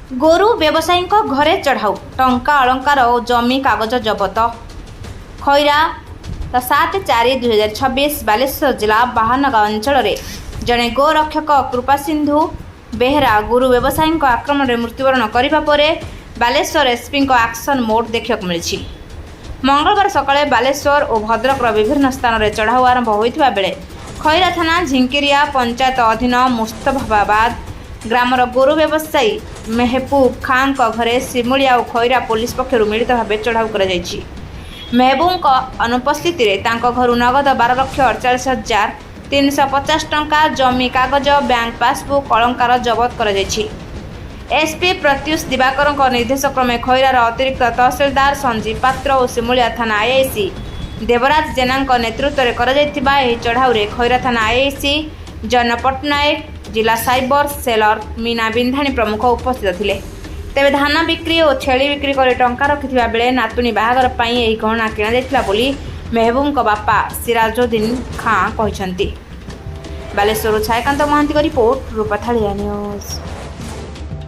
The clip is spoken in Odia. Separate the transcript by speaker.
Speaker 1: ଗୋରୁ ବ୍ୟବସାୟୀଙ୍କ ଘରେ ଚଢ଼ାଉ, ଟଙ୍କା ଅଳଙ୍କାର ଓ ଜମି କାଗଜ ଜବତ। ଖଇରା 7/4/2026 ବାଲେଶ୍ୱର ଜିଲ୍ଲା ବାହାନଗା ଅଞ୍ଚଳରେ ଜଣେ ଗୋରକ୍ଷକ କୃପାସିନ୍ଧୁ ବେହେରା ଗୋରୁ ବ୍ୟବସାୟୀଙ୍କ ଆକ୍ରମଣରେ ମୃତ୍ୟୁବରଣ କରିବା ପରେ ବାଲେଶ୍ୱର ଏସ୍ପିଙ୍କ ଆକ୍ସନ ମୋଡ୍ ଦେଖିବାକୁ ମିଳିଛି। ମଙ୍ଗଳବାର ସକାଳେ ବାଲେଶ୍ୱର ଓ ଭଦ୍ରକର ବିଭିନ୍ନ ସ୍ଥାନରେ ଚଢ଼ାଉ ଆରମ୍ଭ ହୋଇଥିବା ବେଳେ ଖଇରା ଥାନା ଝିଙ୍କିରିଆ ପଞ୍ଚାୟତ ଅଧୀନ ମୁସ୍ତଫାବାଦ ଗ୍ରାମର ଗୋରୁ ବ୍ୟବସାୟୀ ମେହବୁବ ଖାଁଙ୍କ ଘରେ ଶିମୁଳିଆ ଓ ଖଇରା ପୋଲିସ ପକ୍ଷରୁ ମିଳିତ ଭାବେ ଚଢ଼ାଉ କରାଯାଇଛି। ମେହବୁବଙ୍କ ଅନୁପସ୍ଥିତିରେ ତାଙ୍କ ଘରୁ ନଗଦ 12,48,350 ଟଙ୍କା, ଜମି କାଗଜ, ବ୍ୟାଙ୍କ ପାସବୁକ୍, ଅଳଙ୍କାର ଜବତ କରାଯାଇଛି। ଏସ୍ପି ପ୍ରତ୍ୟୁଷ ଦିବାକରଙ୍କ ନିର୍ଦ୍ଦେଶକ୍ରମେ ଖଇରାର ଅତିରିକ୍ତ ତହସିଲଦାର ସଞ୍ଜୀବ ପାତ୍ର ଓ ଶିମୁଳିଆ ଥାନା ଆଇଆଇସି ଦେବରାଜ ଜେନାଙ୍କ ନେତୃତ୍ୱରେ କରାଯାଇଥିବା ଏହି ଚଢ଼ାଉରେ ଖଇରା ଥାନା ଆଇଆଇସି ଜନ ପଟ୍ଟନାୟକ, ଜିଲ୍ଲା ସାଇବର ସେଲର ମୀନା ବିନ୍ଧାଣୀ ପ୍ରମୁଖ ଉପସ୍ଥିତ ଥିଲେ। ତେବେ ଧାନ ବିକ୍ରି ଓ ଛେଳି ବିକ୍ରି କରି ଟଙ୍କା ରଖିଥିବା ବେଳେ ନାତୁଣୀ ବାହାଘର ପାଇଁ ଏହି ଗହଣା କିଣାଯାଇଥିଲା ବୋଲି ମେହବୁବଙ୍କ ବାପା ସିରାଜୁଦ୍ଦିନ ଖାଁ କହିଛନ୍ତି। ବାଲେଶ୍ୱରରୁ ଛାୟାକାନ୍ତ ମହାନ୍ତିଙ୍କ ରିପୋର୍ଟ, ରୂପାଥାଳିଆ ନ୍ୟୁଜ୍।